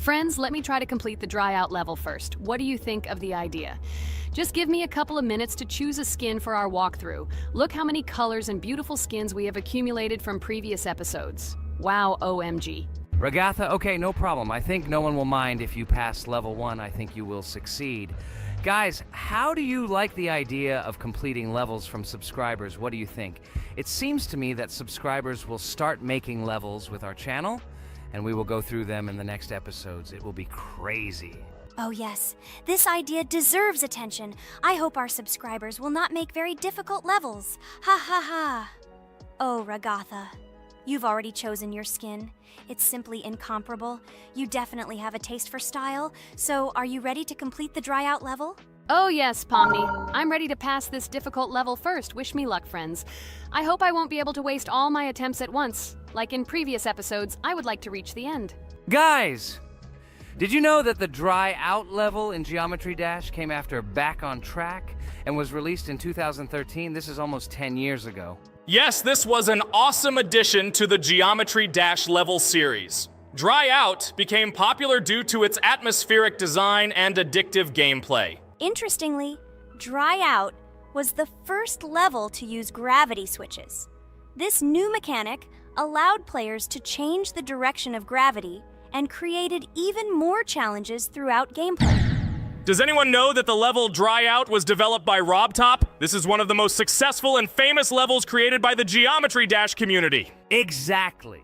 Friends, let me try to complete the dry out level first. What do you think of the idea? Just give me a couple of minutes to choose a skin for our walkthrough. Look how many colors and beautiful skins we have accumulated from previous episodes. Wow, OMG. Ragatha, okay, no problem. I think no one will mind if you pass level 1. I think you will succeed. Guys, how do you like the idea of completing levels from subscribers? What do you think? It seems to me that subscribers will start making levels with our channel, and we will go through them in the next episodes. It will be crazy. Oh yes, this idea deserves attention. I hope our subscribers will not make very difficult levels. Ha ha ha. Oh, Ragatha, you've already chosen your skin. It's simply incomparable. You definitely have a taste for style. So, are you ready to complete the dry out level? Oh yes, Pomni. I'm ready to pass this difficult level first. Wish me luck, friends. I hope I won't be able to waste all my attempts at once. Like in previous episodes, I would like to reach the end. Guys! Did you know that the dry out level in Geometry Dash came after Back on Track and was released in 2013? This is almost 10 years ago. Yes, this was an awesome addition to the Geometry Dash level series. Dry Out became popular due to its atmospheric design and addictive gameplay. Interestingly, Dry Out was the first level to use gravity switches. This new mechanic allowed players to change the direction of gravity and created even more challenges throughout gameplay. Does anyone know that the level Dry Out was developed by RobTop? This is one of the most successful and famous levels created by the Geometry Dash community. Exactly.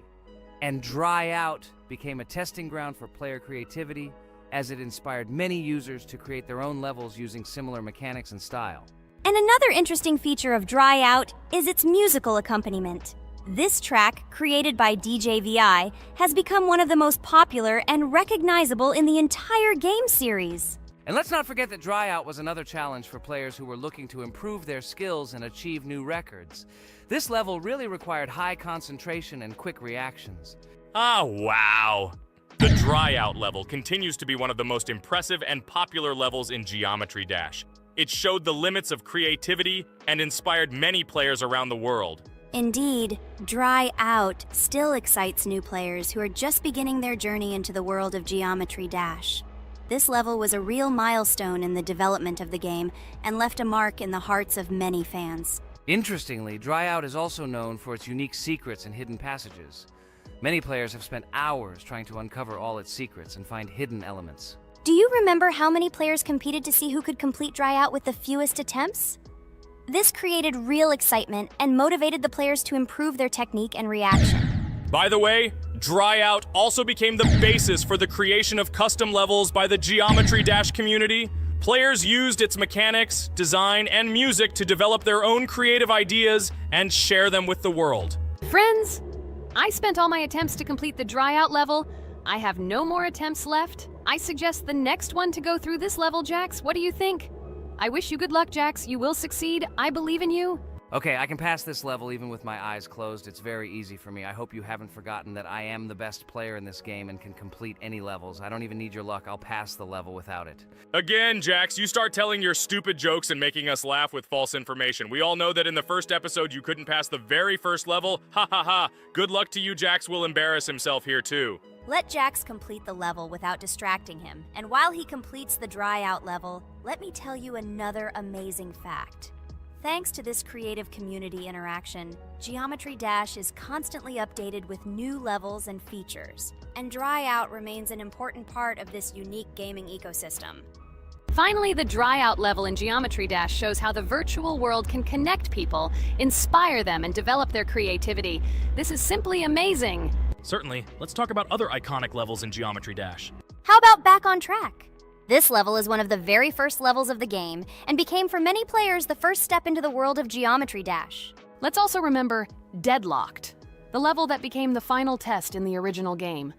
And Dry Out became a testing ground for player creativity, as it inspired many users to create their own levels using similar mechanics and style. And another interesting feature of Dry Out is its musical accompaniment. This track, created by DJ VI, has become one of the most popular and recognizable in the entire game series. And let's not forget that Dry Out was another challenge for players who were looking to improve their skills and achieve new records. This level really required high concentration and quick reactions. Ah, wow. The Dry Out level continues to be one of the most impressive and popular levels in Geometry Dash. It showed the limits of creativity and inspired many players around the world. Indeed, Dry Out still excites new players who are just beginning their journey into the world of Geometry Dash. This level was a real milestone in the development of the game and left a mark in the hearts of many fans. Interestingly, Dry Out is also known for its unique secrets and hidden passages. Many players have spent hours trying to uncover all its secrets and find hidden elements. Do you remember how many players competed to see who could complete Dry Out with the fewest attempts? This created real excitement and motivated the players to improve their technique and reaction. By the way, Dry Out also became the basis for the creation of custom levels by the Geometry Dash community. Players used its mechanics, design, and music to develop their own creative ideas and share them with the world. Friends, I spent all my attempts to complete the dry out level. I have no more attempts left. I suggest the next one to go through this level, Jax. What do you think? I wish you good luck, Jax. You will succeed. I believe in you. Okay, I can pass this level even with my eyes closed. It's very easy for me. I hope you haven't forgotten that I am the best player in this game and can complete any levels. I don't even need your luck. I'll pass the level without it. Again, Jax, you start telling your stupid jokes and making us laugh with false information. We all know that in the first episode you couldn't pass the very first level. Ha ha ha. Good luck to you, Jax will embarrass himself here too. Let Jax complete the level without distracting him. And while he completes the Dry Out level, let me tell you another amazing fact. Thanks to this creative community interaction, Geometry Dash is constantly updated with new levels and features, and Dry Out remains an important part of this unique gaming ecosystem. Finally, the dry out level in Geometry Dash shows how the virtual world can connect people, inspire them, and develop their creativity. This is simply amazing. Certainly. Let's talk about other iconic levels in Geometry Dash. How about Back on Track? This level is one of the very first levels of the game and became for many players the first step into the world of Geometry Dash. Let's also remember Deadlocked, the level that became the final test in the original game.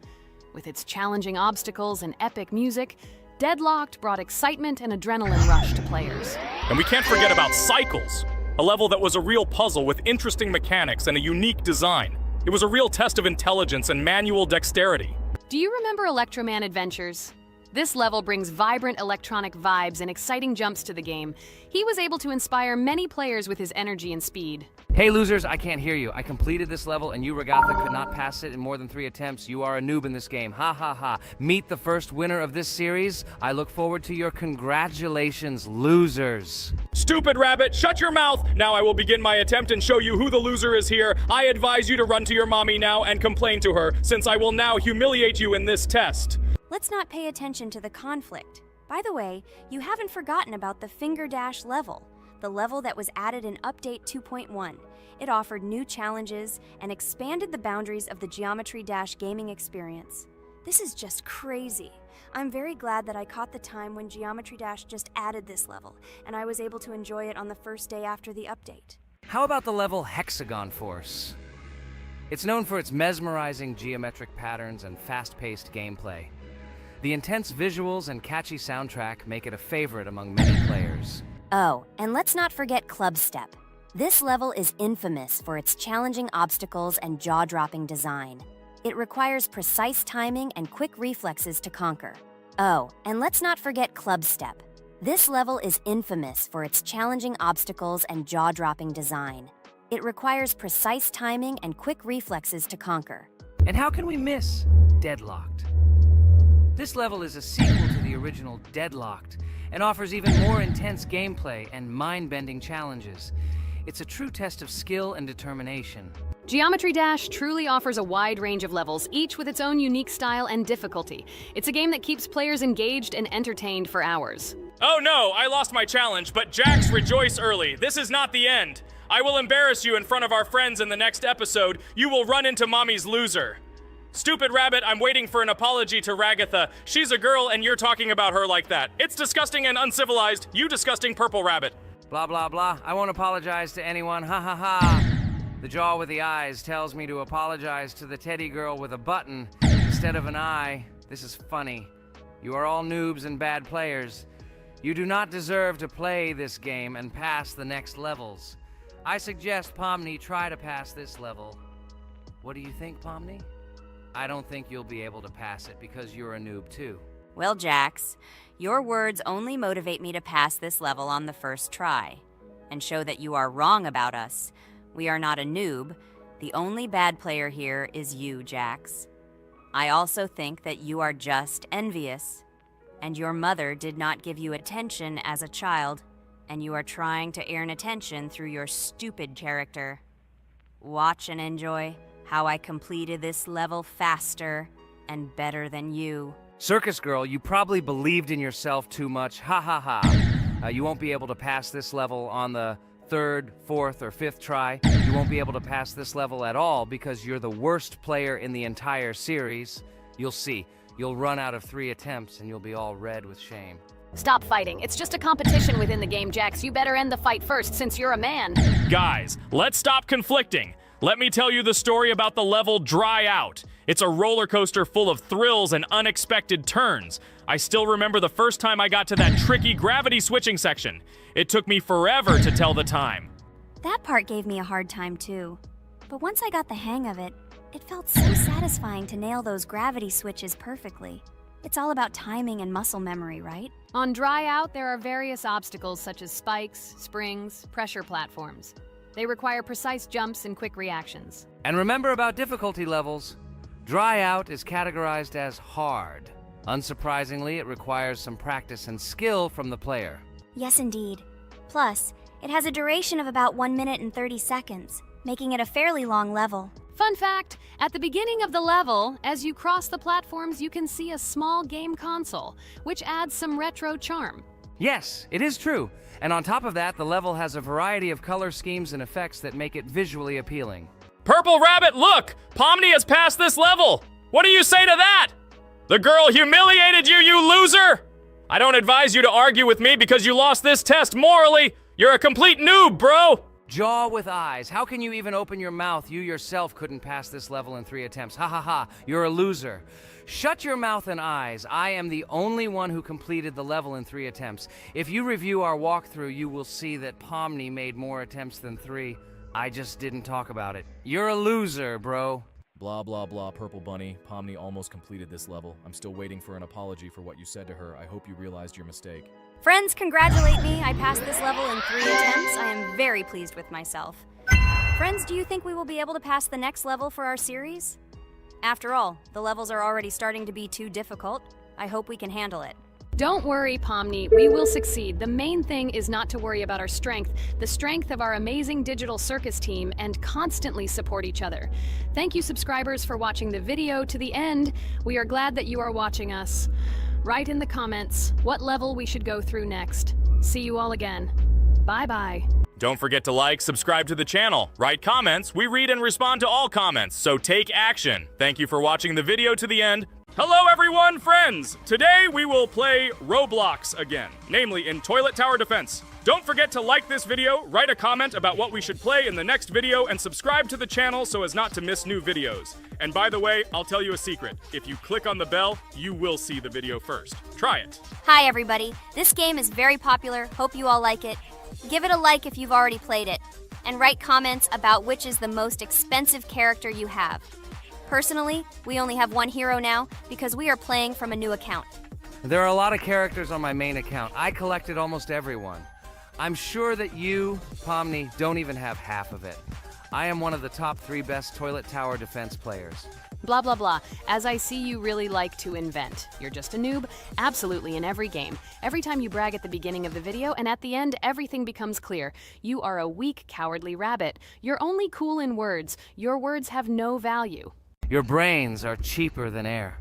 With its challenging obstacles and epic music, Deadlocked brought excitement and adrenaline rush to players. And we can't forget about Cycles, a level that was a real puzzle with interesting mechanics and a unique design. It was a real test of intelligence and manual dexterity. Do you remember Electroman Adventures? This level brings vibrant electronic vibes and exciting jumps to the game. He was able to inspire many players with his energy and speed. Hey losers, I can't hear you. I completed this level and you, Ragatha, could not pass it in more than 3 attempts. You are a noob in this game. Ha ha ha. Meet the first winner of this series. I look forward to your congratulations, losers. Stupid rabbit, shut your mouth! Now I will begin my attempt and show you who the loser is here. I advise you to run to your mommy now and complain to her, since I will now humiliate you in this test. Let's not pay attention to the conflict. By the way, you haven't forgotten about the Finger Dash level, the level that was added in Update 2.1. It offered new challenges and expanded the boundaries of the Geometry Dash gaming experience. This is just crazy. I'm very glad that I caught the time when Geometry Dash just added this level, and I was able to enjoy it on the first day after the update. How about the level Hexagon Force? It's known for its mesmerizing geometric patterns and fast-paced gameplay. The intense visuals and catchy soundtrack make it a favorite among many players. Oh, and let's not forget Club Step. This level is infamous for its challenging obstacles and jaw-dropping design. It requires precise timing and quick reflexes to conquer. Oh, and let's not forget Club Step. This level is infamous for its challenging obstacles and jaw-dropping design. It requires precise timing and quick reflexes to conquer. And how can we miss Deadlocked? This level is a sequel to the original Deadlocked and offers even more intense gameplay and mind-bending challenges. It's a true test of skill and determination. Geometry Dash truly offers a wide range of levels, each with its own unique style and difficulty. It's a game that keeps players engaged and entertained for hours. Oh no, I lost my challenge, but Jax, rejoice early. This is not the end. I will embarrass you in front of our friends in the next episode. You will run into Mommy's loser. Stupid rabbit, I'm waiting for an apology to Ragatha. She's a girl and you're talking about her like that. It's disgusting and uncivilized, you disgusting purple rabbit. Blah, blah, blah. I won't apologize to anyone. Ha ha ha. The jaw with the eyes tells me to apologize to the teddy girl with a button instead of an eye. This is funny. You are all noobs and bad players. You do not deserve to play this game and pass the next levels. I suggest Pomni try to pass this level. What do you think, Pomni? I don't think you'll be able to pass it because you're a noob too. Well, Jax, your words only motivate me to pass this level on the first try, and show that you are wrong about us. We are not a noob. The only bad player here is you, Jax. I also think that you are just envious, and your mother did not give you attention as a child, and you are trying to earn attention through your stupid character. Watch and enjoy how I completed this level faster and better than you. Circus girl, you probably believed in yourself too much. Ha ha ha. You won't be able to pass this level on the 3rd, 4th, or 5th try. You won't be able to pass this level at all because you're the worst player in the entire series. You'll see. You'll run out of 3 attempts and you'll be all red with shame. Stop fighting. It's just a competition within the game, Jax. You better end the fight first since you're a man. Guys, let's stop conflicting. Let me tell you the story about the level Dry Out. It's a roller coaster full of thrills and unexpected turns. I still remember the first time I got to that tricky gravity switching section. It took me forever to tell the time. That part gave me a hard time too. But once I got the hang of it, it felt so satisfying to nail those gravity switches perfectly. It's all about timing and muscle memory, right? On Dry Out, there are various obstacles such as spikes, springs, pressure platforms. They require precise jumps and quick reactions. And remember about difficulty levels. Dry Out is categorized as hard. Unsurprisingly, it requires some practice and skill from the player. Yes, indeed. Plus, it has a duration of about 1 minute and 30 seconds, making it a fairly long level. Fun fact, at the beginning of the level, as you cross the platforms, you can see a small game console, which adds some retro charm. Yes, it is true. And on top of that, the level has a variety of color schemes and effects that make it visually appealing. Purple Rabbit, look! Pomni has passed this level! What do you say to that? The girl humiliated you, you loser! I don't advise you to argue with me because you lost this test morally. You're a complete noob, bro! Jaw with eyes. How can you even open your mouth? You yourself couldn't pass this level in 3 attempts. Ha ha ha. You're a loser. Shut your mouth and eyes. I am the only one who completed the level in 3 attempts. If you review our walkthrough, you will see that Pomni made more attempts than 3. I just didn't talk about it. You're a loser, bro. Blah blah blah, Purple Bunny. Pomni almost completed this level. I'm still waiting for an apology for what you said to her. I hope you realized your mistake. Friends, congratulate me. I passed this level in 3 attempts. I am very pleased with myself. Friends, do you think we will be able to pass the next level for our series? After all, the levels are already starting to be too difficult. I hope we can handle it. Don't worry, Pomni, we will succeed. The main thing is not to worry about our strength, the strength of our amazing digital circus team, and constantly support each other. Thank you, subscribers, for watching the video to the end. We are glad that you are watching us. Write in the comments what level we should go through next. See you all again. Bye-bye. Don't forget to like, subscribe to the channel, write comments. We read and respond to all comments, so take action. Thank you for watching the video to the end. Hello everyone, friends! Today we will play Roblox again, namely in Toilet Tower Defense. Don't forget to like this video, write a comment about what we should play in the next video, and subscribe to the channel so as not to miss new videos. And by the way, I'll tell you a secret. If you click on the bell, you will see the video first. Try it. Hi, everybody. This game is very popular. Hope you all like it. Give it a like if you've already played it. And write comments about which is the most expensive character you have. Personally, we only have one hero now because we are playing from a new account. There are a lot of characters on my main account. I collected almost everyone. I'm sure that you, Pomni, don't even have half of it. I am one of the top 3 best Toilet Tower Defense players. Blah, blah, blah. As I see you really like to invent. You're just a noob? Absolutely, in every game. Every time you brag at the beginning of the video, and at the end, everything becomes clear. You are a weak, cowardly rabbit. You're only cool in words. Your words have no value. Your brains are cheaper than air.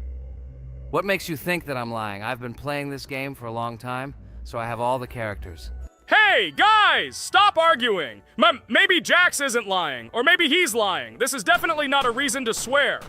What makes you think that I'm lying? I've been playing this game for a long time, so I have all the characters. Hey, guys! Stop arguing! Maybe Jax isn't lying, or maybe he's lying. This is definitely not a reason to swear.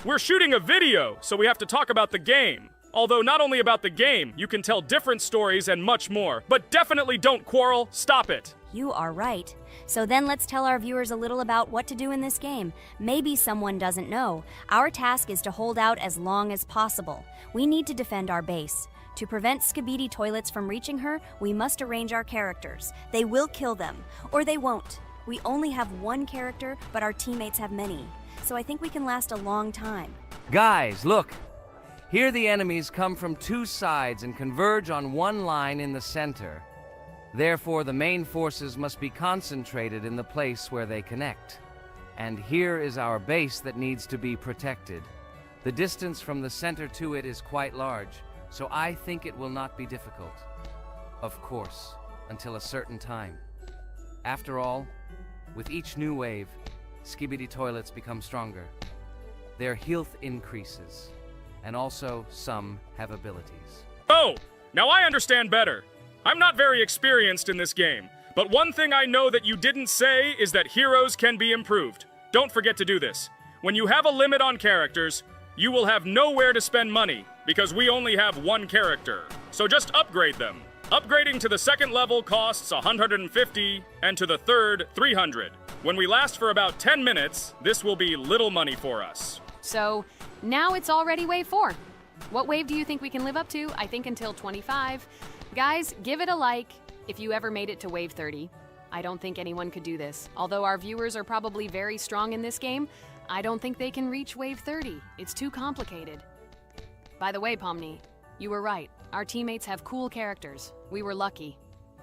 We're shooting a video, so we have to talk about the game. Although not only about the game, you can tell different stories and much more. But definitely don't quarrel. Stop it. You are right. So then let's tell our viewers a little about what to do in this game. Maybe someone doesn't know. Our task is to hold out as long as possible. We need to defend our base. To prevent Skibidi Toilets from reaching her, we must arrange our characters. They will kill them, or they won't. We only have one character, but our teammates have many. So I think we can last a long time. Guys, look! Here the enemies come from 2 sides and converge on one line in the center. Therefore, the main forces must be concentrated in the place where they connect. And here is our base that needs to be protected. The distance from the center to it is quite large, so I think it will not be difficult. Of course, until a certain time. After all, with each new wave, Skibidi Toilets become stronger. Their health increases, and also some have abilities. Oh, now I understand better. I'm not very experienced in this game, but one thing I know that you didn't say is that heroes can be improved. Don't forget to do this. When you have a limit on characters, you will have nowhere to spend money, because we only have one character. So just upgrade them. Upgrading to the 2nd level costs 150, and to the 3rd, 300. When we last for about 10 minutes, this will be little money for us. So, now it's already wave 4. What wave do you think we can live up to? I think until 25. Guys, give it a like if you ever made it to wave 30. I don't think anyone could do this. Although our viewers are probably very strong in this game, I don't think they can reach wave 30. It's too complicated. By the way, Pomni, you were right. Our teammates have cool characters. We were lucky.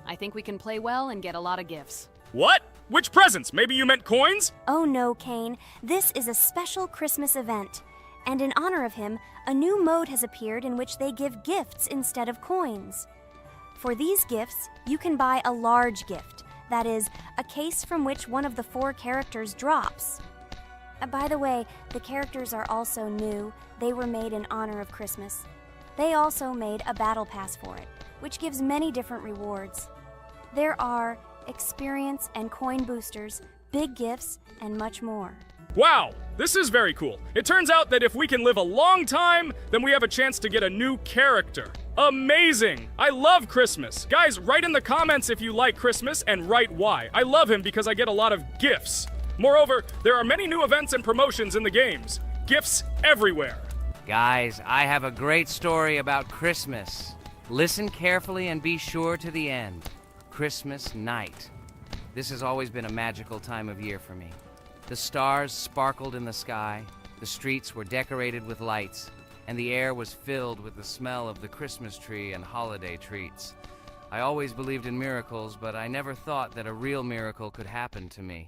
I think we can play well and get a lot of gifts. What? Which presents? Maybe you meant coins? Oh no, Kane. This is a special Christmas event. And in honor of him, a new mode has appeared in which they give gifts instead of coins. For these gifts, you can buy a large gift. That is, a case from which one of the 4 characters drops. By the way, the characters are also new. They were made in honor of Christmas. They also made a battle pass for it, which gives many different rewards. There are experience and coin boosters, big gifts, and much more. Wow, this is very cool. It turns out that if we can live a long time, then we have a chance to get a new character. Amazing! I love Christmas. Guys, write in the comments if you like Christmas and write why. I love him because I get a lot of gifts. Moreover, there are many new events and promotions in the games. Gifts everywhere. Guys, I have a great story about Christmas. Listen carefully and be sure to the end. Christmas night. This has always been a magical time of year for me. The stars sparkled in the sky, the streets were decorated with lights, and the air was filled with the smell of the Christmas tree and holiday treats. I always believed in miracles, but I never thought that a real miracle could happen to me.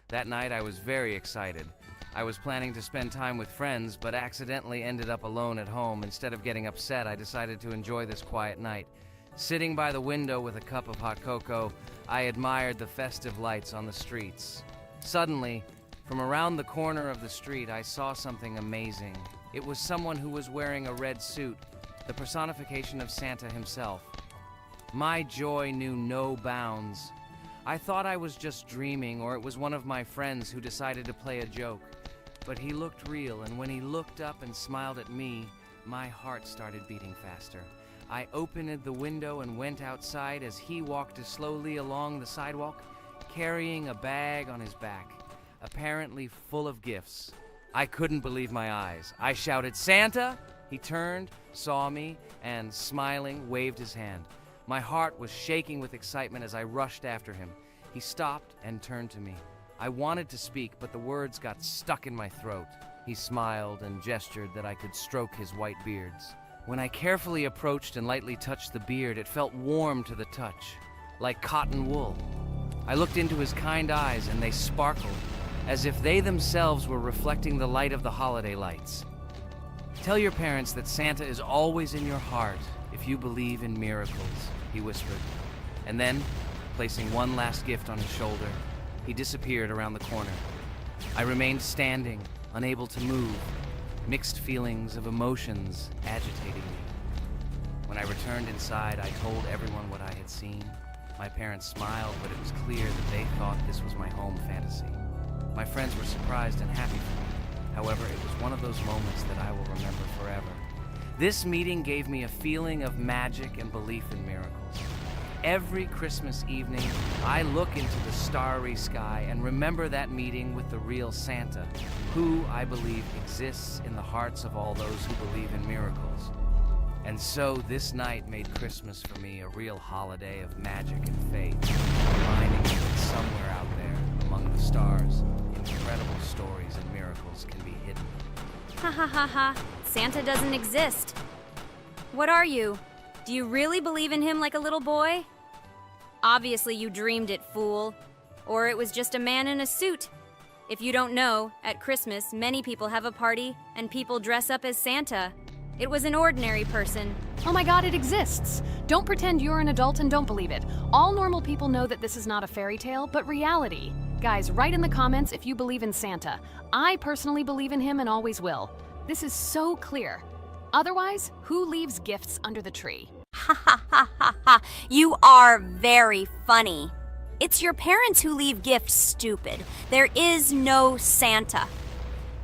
That night I was very excited. I was planning to spend time with friends, but accidentally ended up alone at home. Instead of getting upset, I decided to enjoy this quiet night. Sitting by the window with a cup of hot cocoa, I admired the festive lights on the streets. Suddenly, from around the corner of the street, I saw something amazing. It was someone who was wearing a red suit, the personification of Santa himself. My joy knew no bounds. I thought I was just dreaming, or it was one of my friends who decided to play a joke. But he looked real, and when he looked up and smiled at me, my heart started beating faster. I opened the window and went outside as he walked slowly along the sidewalk, carrying a bag on his back, apparently full of gifts. I couldn't believe my eyes. I shouted, "Santa!" He turned, saw me, and smiling, waved his hand. My heart was shaking with excitement as I rushed after him. He stopped and turned to me. I wanted to speak, but the words got stuck in my throat. He smiled and gestured that I could stroke his white beards. When I carefully approached and lightly touched the beard, it felt warm to the touch, like cotton wool. I looked into his kind eyes, and they sparkled, as if they themselves were reflecting the light of the holiday lights. "Tell your parents that Santa is always in your heart if you believe in miracles," he whispered. And then, placing one last gift on his shoulder, he disappeared around the corner. I remained standing, unable to move, mixed feelings of emotions agitating me. When I returned inside, I told everyone what I had seen. My parents smiled, but it was clear that they thought this was my home fantasy. My friends were surprised and happy for me. However, it was one of those moments that I will remember forever. This meeting gave me a feeling of magic and belief in miracles. Every Christmas evening, I look into the starry sky and remember that meeting with the real Santa, who, I believe, exists in the hearts of all those who believe in miracles. And so this night made Christmas for me a real holiday of magic and faith, reminding me that somewhere out there, among the stars, incredible stories and miracles can be hidden. Ha ha ha ha. Santa doesn't exist. What are you? Do you really believe in him like a little boy? Obviously you dreamed it, fool. Or it was just a man in a suit. If you don't know, at Christmas, many people have a party and people dress up as Santa. It was an ordinary person. Oh my god, it exists! Don't pretend you're an adult and don't believe it. All normal people know that this is not a fairy tale, but reality. Guys, write in the comments if you believe in Santa. I personally believe in him and always will. This is so clear. Otherwise, who leaves gifts under the tree? Ha ha ha ha ha. You are very funny. It's your parents who leave gifts, stupid. There is no Santa.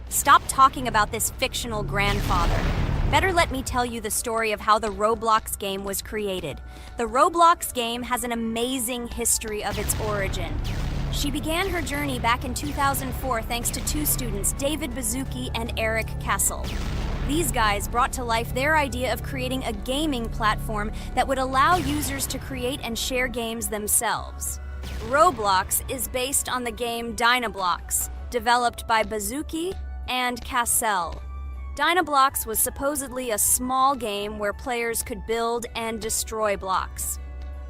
Stop talking about this fictional grandfather. Better let me tell you the story of how the Roblox game was created. The Roblox game has an amazing history of its origin. She began her journey back in 2004 thanks to two students, David Bazuki and Eric Castle. These guys brought to life their idea of creating a gaming platform that would allow users to create and share games themselves. Roblox is based on the game Blox, developed by Bazuki and Castle. Blox was supposedly a small game where players could build and destroy blocks.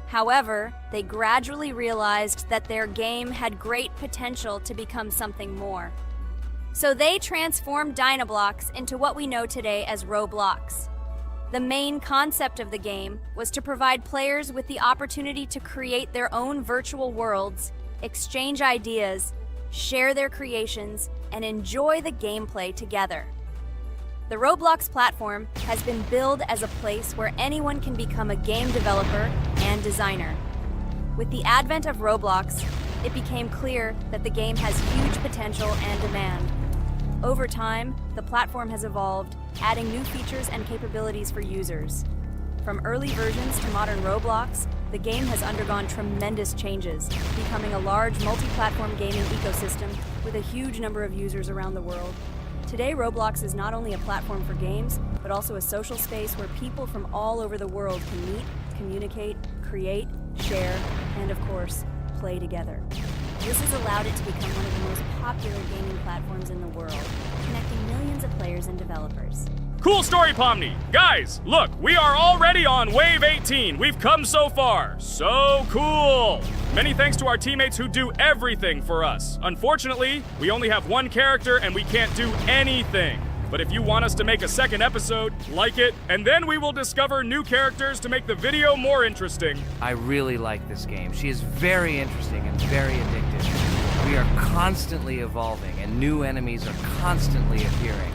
However, they gradually realized that their game had great potential to become something more. So they transformed Blox into what we know today as Roblox. The main concept of the game was to provide players with the opportunity to create their own virtual worlds, exchange ideas, share their creations, and enjoy the gameplay together. The Roblox platform has been billed as a place where anyone can become a game developer and designer. With the advent of Roblox, it became clear that the game has huge potential and demand. Over time, the platform has evolved, adding new features and capabilities for users. From early versions to modern Roblox, the game has undergone tremendous changes, becoming a large multi-platform gaming ecosystem with a huge number of users around the world. Today, Roblox is not only a platform for games, but also a social space where people from all over the world can meet, communicate, create, share, and of course, play together. This has allowed it to become one of the most popular gaming platforms in the world, connecting millions of players and developers. Cool story, Pomni. Guys, look, we are already on Wave 18. We've come so far. So cool. Many thanks to our teammates who do everything for us. Unfortunately, we only have one character and we can't do anything. But if you want us to make a second episode, like it, and then we will discover new characters to make the video more interesting. I really like this game. She is very interesting and very addictive. We are constantly evolving and new enemies are constantly appearing.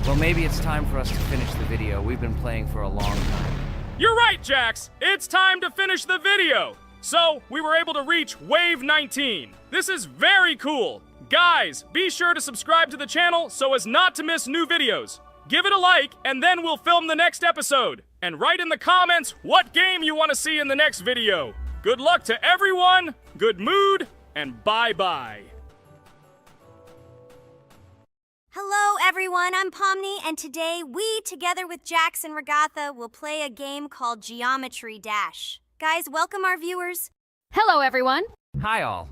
Well, maybe it's time for us to finish the video. We've been playing for a long time. You're right, Jax. It's time to finish the video. So, we were able to reach Wave 19. This is very cool. Guys, be sure to subscribe to the channel so as not to miss new videos. Give it a like, and then we'll film the next episode. And write in the comments what game you want to see in the next video. Good luck to everyone, good mood, and bye-bye. Hello everyone, I'm Pomni, and today we, together with Jax and Regatha, will play a game called Geometry Dash. Guys, welcome our viewers. Hello, everyone. Hi, all.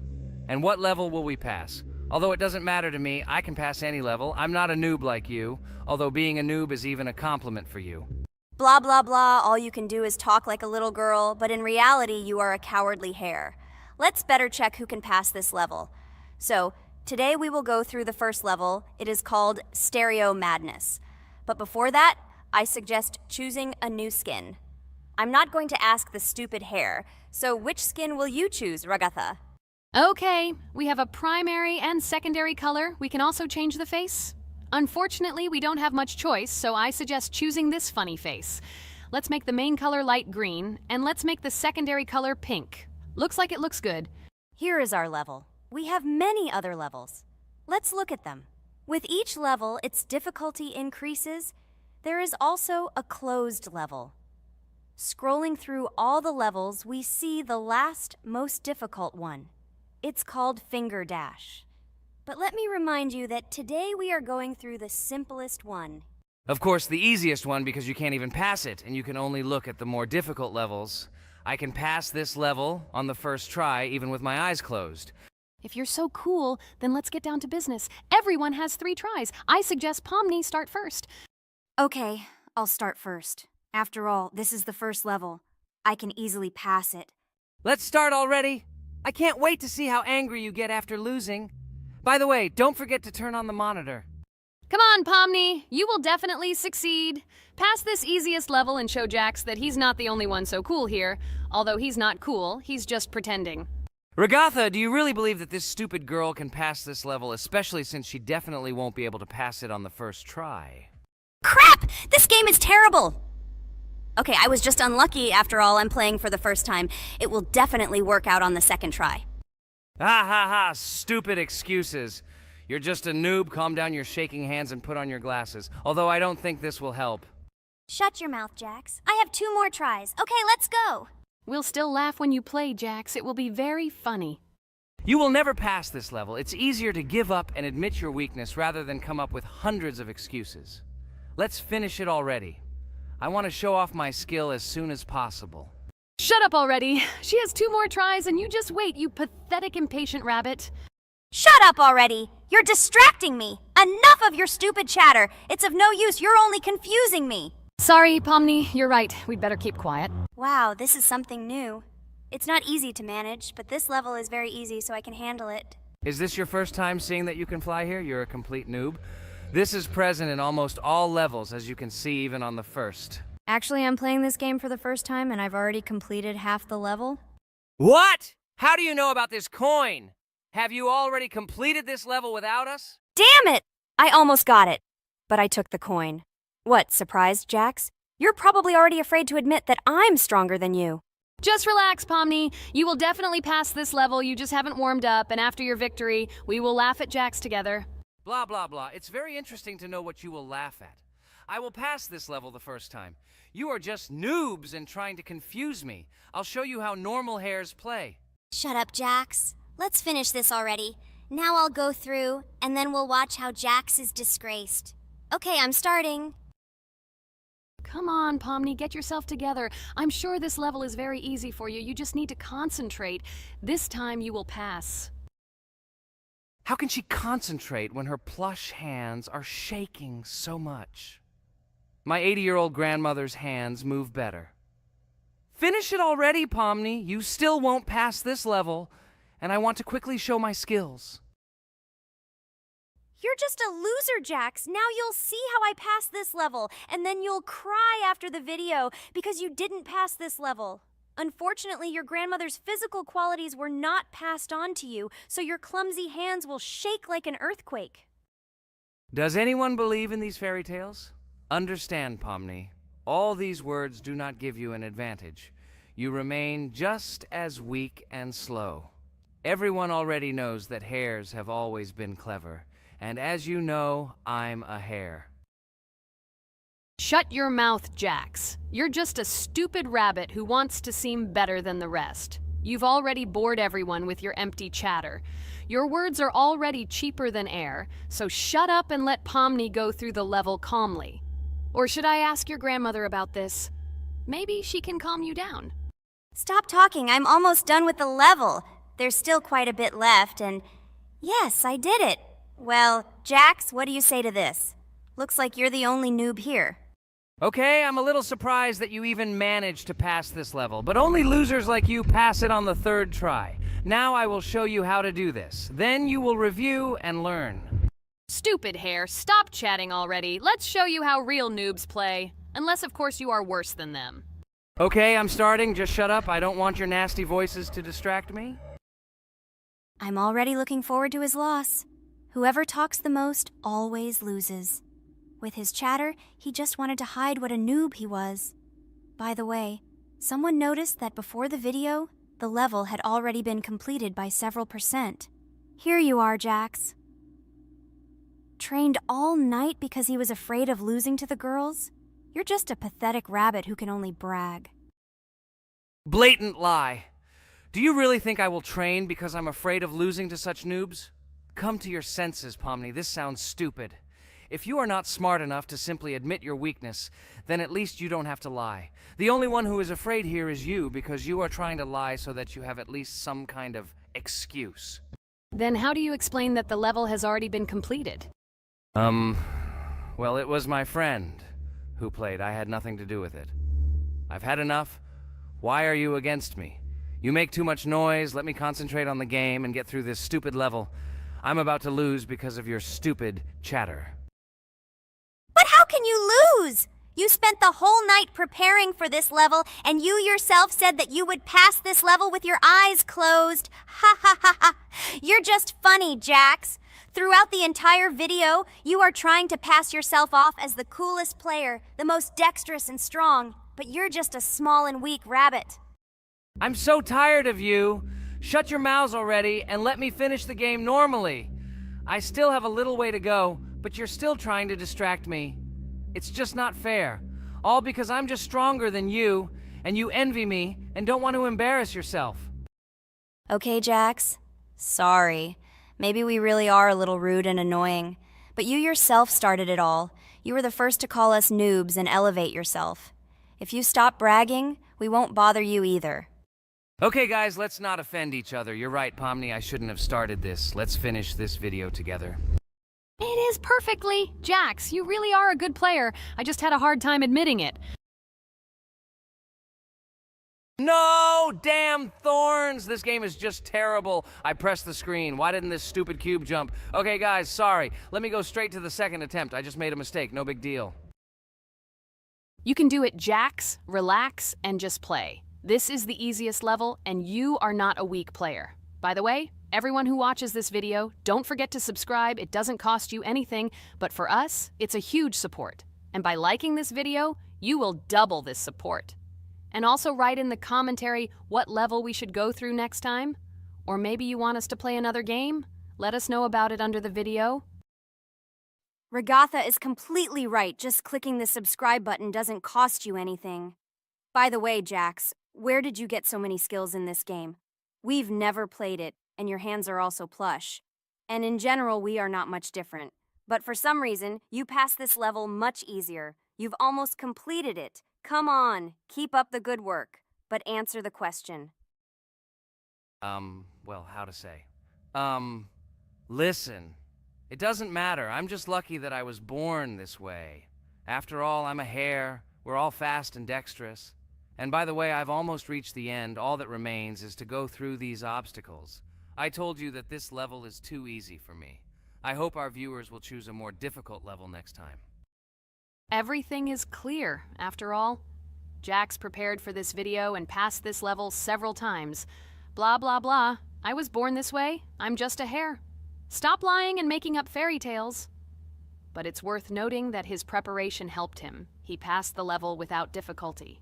And what level will we pass? Although it doesn't matter to me, I can pass any level. I'm not a noob like you, although being a noob is even a compliment for you. Blah blah blah, all you can do is talk like a little girl, but in reality you are a cowardly hare. Let's better check who can pass this level. So, today we will go through the first level. It is called Stereo Madness. But before that, I suggest choosing a new skin. I'm not going to ask the stupid hare, so which skin will you choose, Regatha? Okay, we have a primary and secondary color. We can also change the face. Unfortunately, we don't have much choice, so I suggest choosing this funny face. Let's make the main color light green, and let's make the secondary color pink. Looks like it looks good. Here is our level. We have many other levels. Let's look at them. With each level, its difficulty increases. There is also a closed level. Scrolling through all the levels, we see the last, most difficult one. It's called Finger Dash. But let me remind you that today we are going through the simplest one. Of course, the easiest one because you can't even pass it, and you can only look at the more difficult levels. I can pass this level on the first try, even with my eyes closed. If you're so cool, then let's get down to business. Everyone has 3 tries. I suggest Pomni start first. Okay, I'll start first. After all, this is the first level. I can easily pass it. Let's start already. I can't wait to see how angry you get after losing. By the way, don't forget to turn on the monitor. Come on, Pomni. You will definitely succeed. Pass this easiest level and show Jax that he's not the only one so cool here. Although he's not cool, he's just pretending. Regatha, do you really believe that this stupid girl can pass this level, especially since she definitely won't be able to pass it on the first try? Crap! This game is terrible! Okay, I was just unlucky. After all, I'm playing for the first time. It will definitely work out on the second try. Ha ha ha, stupid excuses. You're just a noob, calm down your shaking hands and put on your glasses. Although I don't think this will help. Shut your mouth, Jax. I have 2 more tries. Okay, let's go! We'll still laugh when you play, Jax. It will be very funny. You will never pass this level. It's easier to give up and admit your weakness rather than come up with hundreds of excuses. Let's finish it already. I want to show off my skill as soon as possible. Shut up already. She has 2 more tries and you just wait, you pathetic impatient rabbit. Shut up already! You're distracting me! Enough of your stupid chatter! It's of no use, you're only confusing me! Sorry, Pomni, you're right. We'd better keep quiet. Wow, this is something new. It's not easy to manage, but this level is very easy, so I can handle it. Is this your first time seeing that you can fly here? You're a complete noob. This is present in almost all levels, as you can see even on the first. Actually, I'm playing this game for the first time, and I've already completed half the level. What? How do you know about this coin? Have you already completed this level without us? Damn it! I almost got it, but I took the coin. What, surprised, Jax? You're probably already afraid to admit that I'm stronger than you. Just relax, Pomni. You will definitely pass this level. You just haven't warmed up, and after your victory, we will laugh at Jax together. Blah, blah, blah. It's very interesting to know what you will laugh at. I will pass this level the first time. You are just noobs and trying to confuse me. I'll show you how normal hares play. Shut up, Jax. Let's finish this already. Now I'll go through, and then we'll watch how Jax is disgraced. Okay, I'm starting. Come on, Pomni, get yourself together. I'm sure this level is very easy for you. You just need to concentrate. This time you will pass. How can she concentrate when her plush hands are shaking so much? My 80-year-old grandmother's hands move better. Finish it already, Pomni. You still won't pass this level, and I want to quickly show my skills. You're just a loser, Jax. Now you'll see how I pass this level, and then you'll cry after the video because you didn't pass this level. Unfortunately, your grandmother's physical qualities were not passed on to you, so your clumsy hands will shake like an earthquake. Does anyone believe in these fairy tales? Understand, Pomni. All these words do not give you an advantage. You remain just as weak and slow. Everyone already knows that hares have always been clever. And as you know, I'm a hare. Shut your mouth, Jax. You're just a stupid rabbit who wants to seem better than the rest. You've already bored everyone with your empty chatter. Your words are already cheaper than air, so shut up and let Pomni go through the level calmly. Or should I ask your grandmother about this? Maybe she can calm you down. Stop talking. I'm almost done with the level. There's still quite a bit left, and yes, I did it. Well, Jax, what do you say to this? Looks like you're the only noob here. Okay, I'm a little surprised that you even managed to pass this level, but only losers like you pass it on the third try. Now I will show you how to do this. Then you will review and learn. Stupid hare, stop chatting already. Let's show you how real noobs play. Unless, of course, you are worse than them. Okay, I'm starting. Just shut up. I don't want your nasty voices to distract me. I'm already looking forward to his loss. Whoever talks the most always loses. With his chatter, he just wanted to hide what a noob he was. By the way, someone noticed that before the video, the level had already been completed by several %. Here you are, Jax. Trained all night because he was afraid of losing to the girls? You're just a pathetic rabbit who can only brag. Blatant lie. Do you really think I will train because I'm afraid of losing to such noobs? Come to your senses, Pomni. This sounds stupid. If you are not smart enough to simply admit your weakness, then at least you don't have to lie. The only one who is afraid here is you, because you are trying to lie so that you have at least some kind of excuse. Then how do you explain that the level has already been completed? Well, it was my friend who played. I had nothing to do with it. I've had enough. Why are you against me? You make too much noise. Let me concentrate on the game and get through this stupid level. I'm about to lose because of your stupid chatter. But how can you lose? You spent the whole night preparing for this level, and you yourself said that you would pass this level with your eyes closed. Ha ha ha ha. You're just funny, Jax. Throughout the entire video, you are trying to pass yourself off as the coolest player, the most dexterous and strong, but you're just a small and weak rabbit. I'm so tired of you. Shut your mouths already and let me finish the game normally. I still have a little way to go, but you're still trying to distract me. It's just not fair. All because I'm just stronger than you, and you envy me and don't want to embarrass yourself. Okay, Jax. Sorry. Maybe we really are a little rude and annoying. But you yourself started it all. You were the first to call us noobs and elevate yourself. If you stop bragging, we won't bother you either. Okay, guys, let's not offend each other. You're right, Pomni, I shouldn't have started this. Let's finish this video together. It is perfectly. Jax, you really are a good player. I just had a hard time admitting it. No! Damn thorns! This game is just terrible. I pressed the screen. Why didn't this stupid cube jump? Okay, guys, sorry. Let me go straight to the second attempt. I just made a mistake. No big deal. You can do it, Jax, relax, and just play. This is the easiest level, and you are not a weak player. By the way, everyone who watches this video, don't forget to subscribe. It doesn't cost you anything, but for us, it's a huge support. And by liking this video, you will double this support. And also write in the commentary what level we should go through next time. Or maybe you want us to play another game? Let us know about it under the video. Regatha is completely right. Just clicking the subscribe button doesn't cost you anything. By the way, Jax, where did you get so many skills in this game? We've never played it, and your hands are also plush. And in general, we are not much different. But for some reason, you passed this level much easier. You've almost completed it. Come on, keep up the good work, but answer the question. Well, how to say? Listen, it doesn't matter. I'm just lucky that I was born this way. After all, I'm a hare. We're all fast and dexterous. And by the way, I've almost reached the end. All that remains is to go through these obstacles. I told you that this level is too easy for me. I hope our viewers will choose a more difficult level next time. Everything is clear, after all. Jack's prepared for this video and passed this level several times. Blah, blah, blah. I was born this way. I'm just a hare. Stop lying and making up fairy tales. But it's worth noting that his preparation helped him. He passed the level without difficulty.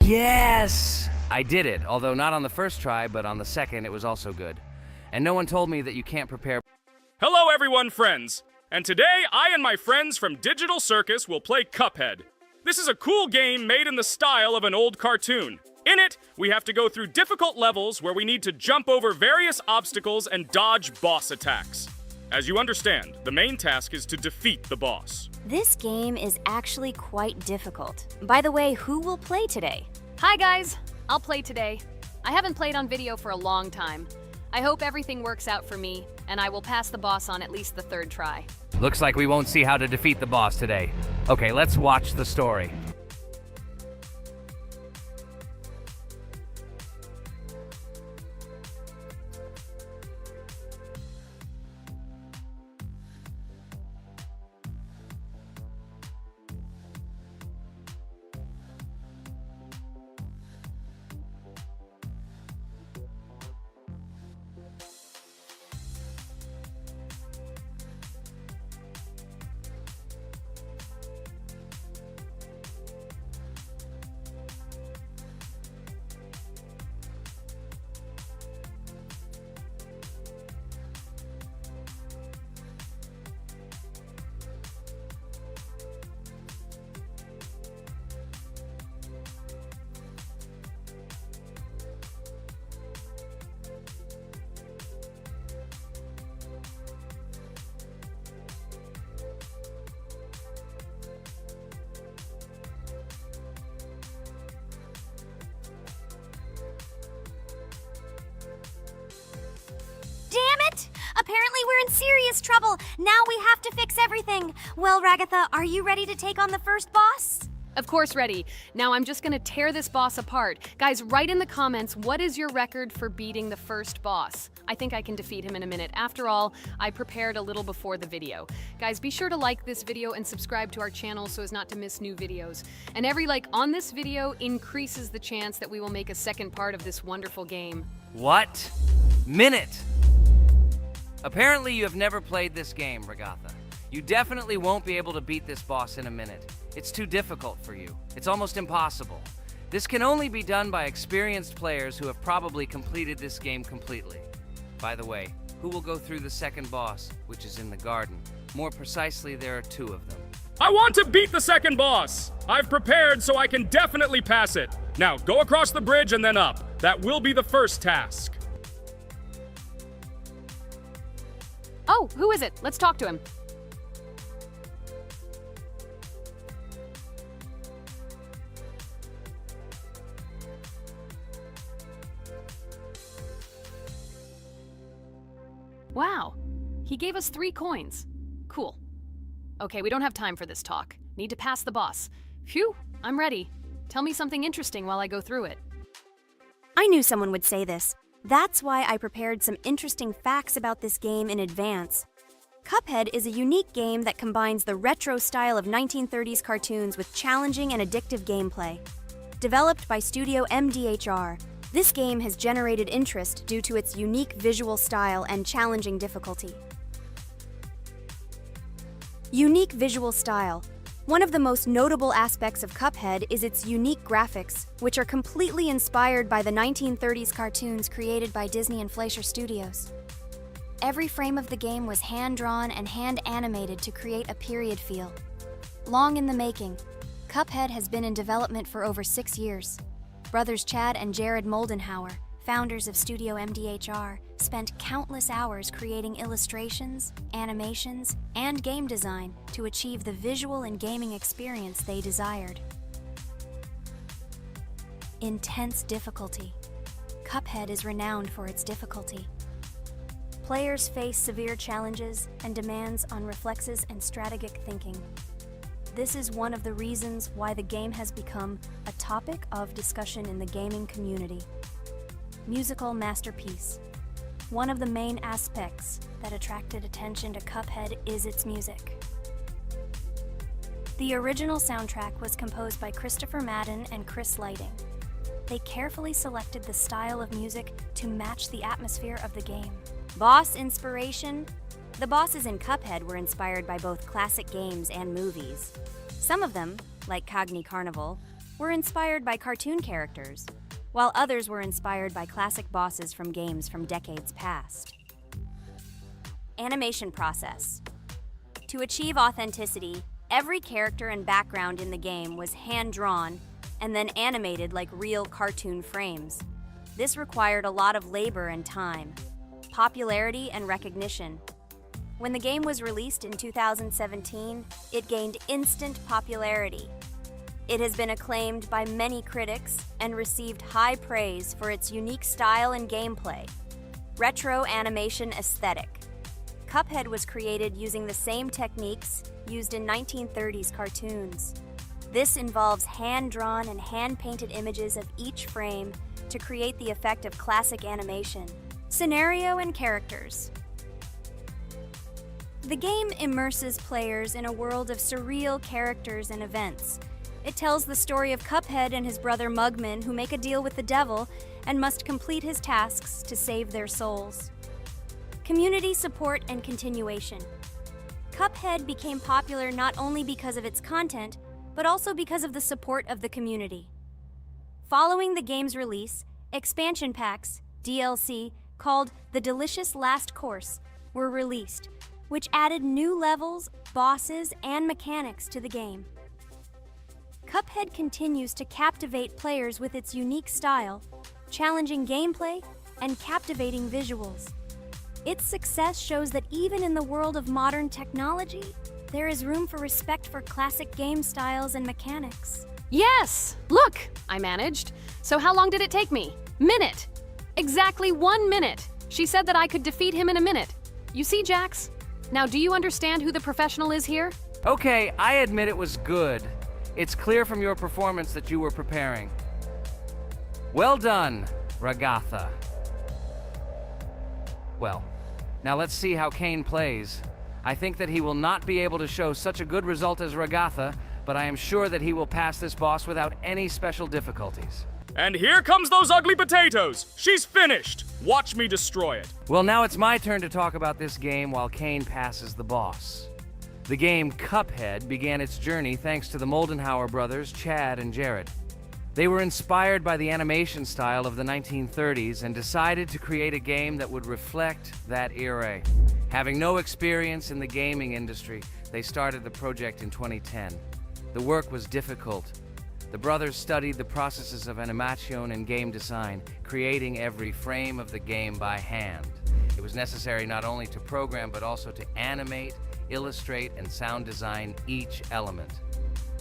Yes! I did it, although not on the first try, but on the second it was also good. And no one told me that you can't prepare. Hello everyone, friends! And today, I and my friends from Digital Circus will play Cuphead. This is a cool game made in the style of an old cartoon. In it, we have to go through difficult levels where we need to jump over various obstacles and dodge boss attacks. As you understand, the main task is to defeat the boss. This game is actually quite difficult. By the way, who will play today? Hi guys, I'll play today. I haven't played on video for a long time. I hope everything works out for me, and I will pass the boss on at least the third try. Looks like we won't see how to defeat the boss today. Okay, let's watch the story. Apparently we're in serious trouble. Now we have to fix everything. Well, Ragatha, are you ready to take on the first boss? Of course, ready. Now I'm just gonna tear this boss apart. Guys, write in the comments, what is your record for beating the first boss? I think I can defeat him in a minute. After all, I prepared a little before the video. Guys, be sure to like this video and subscribe to our channel so as not to miss new videos. And every like on this video increases the chance that we will make a second part of this wonderful game. What? Minute! Apparently you have never played this game, Ragatha. You definitely won't be able to beat this boss in a minute. It's too difficult for you. It's almost impossible. This can only be done by experienced players who have probably completed this game completely. By the way, who will go through the second boss, which is in the garden? More precisely, there are two of them. I want to beat the second boss! I've prepared so I can definitely pass it. Now, go across the bridge and then up. That will be the first task. Oh, who is it? Let's talk to him. Wow, he gave us 3 coins. Cool. Okay, we don't have time for this talk. Need to pass the boss. Phew, I'm ready. Tell me something interesting while I go through it. I knew someone would say this. That's why I prepared some interesting facts about this game in advance. Cuphead is a unique game that combines the retro style of 1930s cartoons with challenging and addictive gameplay. Developed by Studio MDHR, this game has generated interest due to its unique visual style and challenging difficulty. Unique visual style. One of the most notable aspects of Cuphead is its unique graphics, which are completely inspired by the 1930s cartoons created by Disney and Fleischer Studios. Every frame of the game was hand-drawn and hand-animated to create a period feel. Long in the making, Cuphead has been in development for over 6 years. Brothers Chad and Jared Moldenhauer, founders of Studio MDHR, spent countless hours creating illustrations, animations, and game design to achieve the visual and gaming experience they desired. Intense difficulty. Cuphead is renowned for its difficulty. Players face severe challenges and demands on reflexes and strategic thinking. This is one of the reasons why the game has become a topic of discussion in the gaming community. Musical masterpiece. One of the main aspects that attracted attention to Cuphead is its music. The original soundtrack was composed by Christopher Madden and Chris Lighting. They carefully selected the style of music to match the atmosphere of the game. Boss inspiration. The bosses in Cuphead were inspired by both classic games and movies. Some of them, like Cogni Carnival, were inspired by cartoon characters, while others were inspired by classic bosses from games from decades past. Animation process. To achieve authenticity, every character and background in the game was hand-drawn and then animated like real cartoon frames. This required a lot of labor and time, popularity and recognition. When the game was released in 2017, it gained instant popularity. It has been acclaimed by many critics and received high praise for its unique style and gameplay. Retro animation aesthetic. Cuphead was created using the same techniques used in 1930s cartoons. This involves hand-drawn and hand-painted images of each frame to create the effect of classic animation. Scenario and characters. The game immerses players in a world of surreal characters and events. It tells the story of Cuphead and his brother Mugman, who make a deal with the devil and must complete his tasks to save their souls. Community support and continuation. Cuphead became popular not only because of its content, but also because of the support of the community. Following the game's release, expansion packs, DLC, called The Delicious Last Course, were released, which added new levels, bosses, and mechanics to the game. Cuphead continues to captivate players with its unique style, challenging gameplay, and captivating visuals. Its success shows that even in the world of modern technology, there is room for respect for classic game styles and mechanics. Yes! Look! I managed. So how long did it take me? Minute! Exactly 1 minute! She said that I could defeat him in a minute. You see, Jax? Now, do you understand who the professional is here? Okay, I admit it was good. It's clear from your performance that you were preparing. Well done, Ragatha. Well, now let's see how Kane plays. I think that he will not be able to show such a good result as Ragatha, but I am sure that he will pass this boss without any special difficulties. And here comes those ugly potatoes! She's finished! Watch me destroy it. Well, now it's my turn to talk about this game while Kane passes the boss. The game Cuphead began its journey thanks to the Moldenhauer brothers, Chad and Jared. They were inspired by the animation style of the 1930s and decided to create a game that would reflect that era. Having no experience in the gaming industry, they started the project in 2010. The work was difficult. The brothers studied the processes of animation and game design, creating every frame of the game by hand. It was necessary not only to program, but also to animate, illustrate, and sound design each element.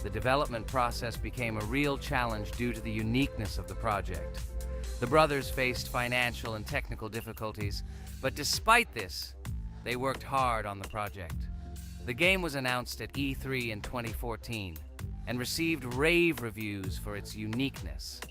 The development process became a real challenge due to the uniqueness of the project. The brothers faced financial and technical difficulties, but despite this, they worked hard on the project. The game was announced at E3 in 2014 and received rave reviews for its uniqueness,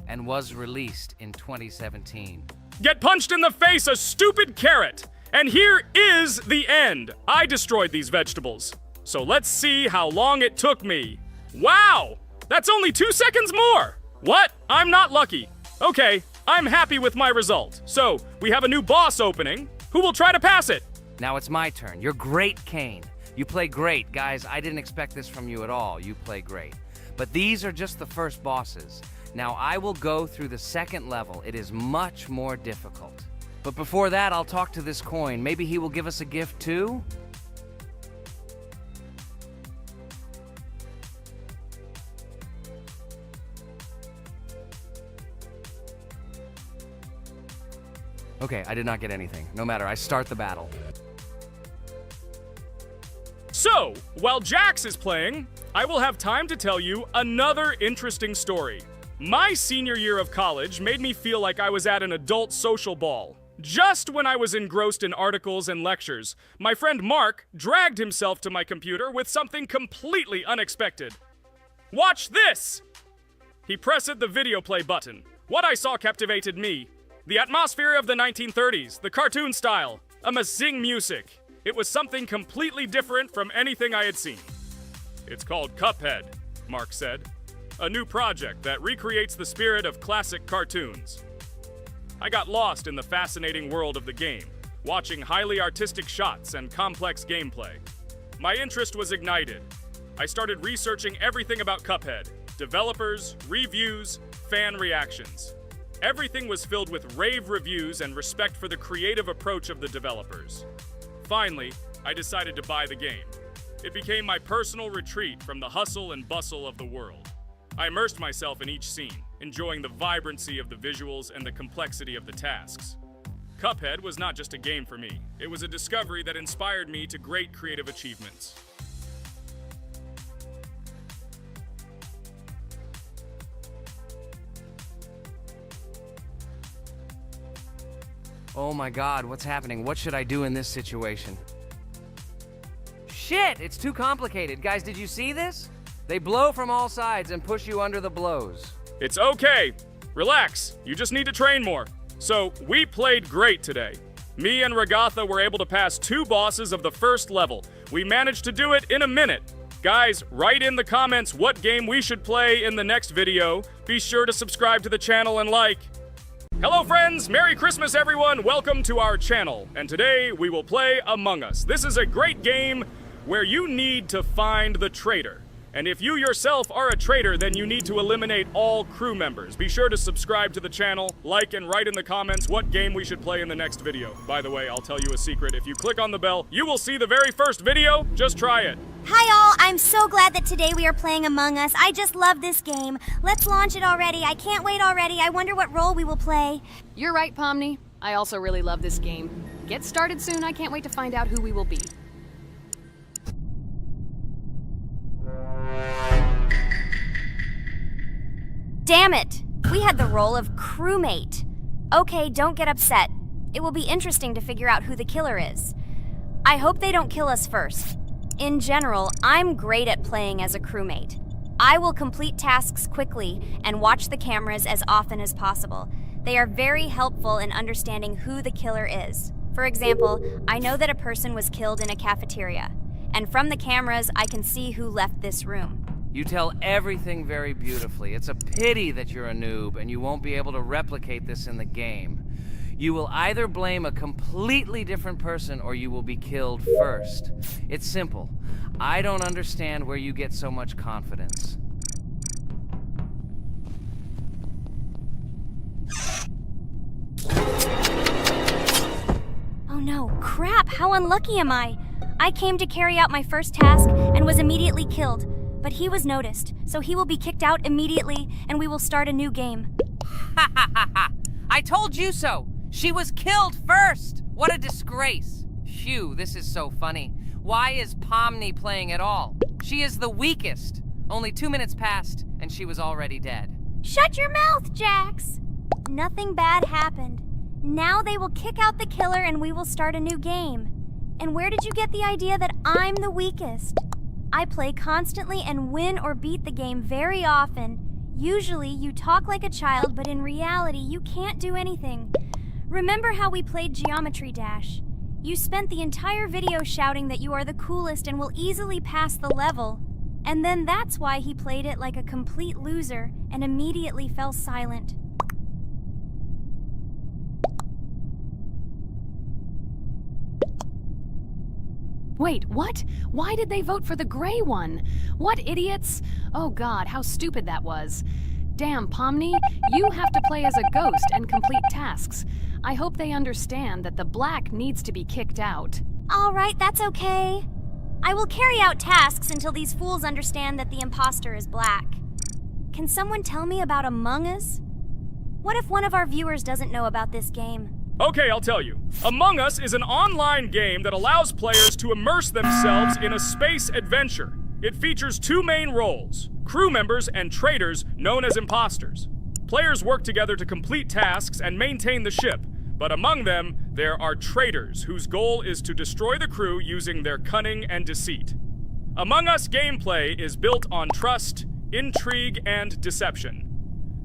and was released in 2017. Get punched in the face, a stupid carrot! And here is the end. I destroyed these vegetables. So let's see how long it took me. Wow! That's only 2 seconds more! What? I'm not lucky. Okay, I'm happy with my result. So, we have a new boss opening. Who will try to pass it? Now it's my turn. You're great, Kane. You play great. Guys, I didn't expect this from you at all. You play great. But these are just the first bosses. Now I will go through the second level. It is much more difficult. But before that, I'll talk to this coin. Maybe he will give us a gift too? Okay, I did not get anything. No matter, I start the battle. So, while Jax is playing, I will have time to tell you another interesting story. My senior year of college made me feel like I was at an adult social ball. Just when I was engrossed in articles and lectures, my friend Mark dragged himself to my computer with something completely unexpected. Watch this! He pressed the video play button. What I saw captivated me. The atmosphere of the 1930s, the cartoon style, amazing music. It was something completely different from anything I had seen. It's called Cuphead, Mark said. A new project that recreates the spirit of classic cartoons. I got lost in the fascinating world of the game, watching highly artistic shots and complex gameplay. My interest was ignited. I started researching everything about Cuphead, developers, reviews, fan reactions. Everything was filled with rave reviews and respect for the creative approach of the developers. Finally, I decided to buy the game. It became my personal retreat from the hustle and bustle of the world. I immersed myself in each scene, enjoying the vibrancy of the visuals and the complexity of the tasks. Cuphead was not just a game for me. It was a discovery that inspired me to great creative achievements. Oh my god, what's happening? What should I do in this situation? Shit, it's too complicated. Guys, did you see this? They blow from all sides and push you under the blows. It's okay. Relax. You just need to train more. So, we played great today. Me and Regatha were able to pass 2 bosses of the first level. We managed to do it in a minute. Guys, write in the comments what game we should play in the next video. Be sure to subscribe to the channel and like. Hello friends, Merry Christmas everyone, welcome to our channel, and today we will play Among Us. This is a great game where you need to find the traitor. And if you yourself are a traitor, then you need to eliminate all crew members. Be sure to subscribe to the channel, like and write in the comments what game we should play in the next video. By the way, I'll tell you a secret. If you click on the bell, you will see the very first video. Just try it. Hi all, I'm so glad that today we are playing Among Us. I just love this game. Let's launch it already. I can't wait already. I wonder what role we will play. You're right, Pomni. I also really love this game. Get started soon. I can't wait to find out who we will be. Damn it! We had the role of crewmate. Okay, don't get upset. It will be interesting to figure out who the killer is. I hope they don't kill us first. In general, I'm great at playing as a crewmate. I will complete tasks quickly and watch the cameras as often as possible. They are very helpful in understanding who the killer is. For example, I know that a person was killed in a cafeteria, and from the cameras, I can see who left this room. You tell everything very beautifully. It's a pity that you're a noob and you won't be able to replicate this in the game. You will either blame a completely different person or you will be killed first. It's simple. I don't understand where you get so much confidence. Oh no, crap, how unlucky am I? I came to carry out my first task and was immediately killed. But he was noticed, so he will be kicked out immediately, and we will start a new game. Ha ha ha ha! I told you so! She was killed first! What a disgrace! Phew, this is so funny. Why is Pomni playing at all? She is the weakest. Only 2 minutes passed, and she was already dead. Shut your mouth, Jax! Nothing bad happened. Now they will kick out the killer and we will start a new game. And where did you get the idea that I'm the weakest? I play constantly and win or beat the game very often. Usually, you talk like a child, but in reality, you can't do anything. Remember how we played Geometry Dash? You spent the entire video shouting that you are the coolest and will easily pass the level. And then that's why he played it like a complete loser and immediately fell silent. Wait, what? Why did they vote for the gray one? What idiots? Oh god, how stupid that was. Damn, Pomni, you have to play as a ghost and complete tasks. I hope they understand that the black needs to be kicked out. All right, that's okay. I will carry out tasks until these fools understand that the imposter is black. Can someone tell me about Among Us? What if one of our viewers doesn't know about this game? Okay, I'll tell you. Among Us is an online game that allows players to immerse themselves in a space adventure. It features 2 main roles, crew members and traitors known as imposters. Players work together to complete tasks and maintain the ship, But among them, there are traitors whose goal is to destroy the crew using their cunning and deceit. Among Us gameplay is built on trust, intrigue, and deception.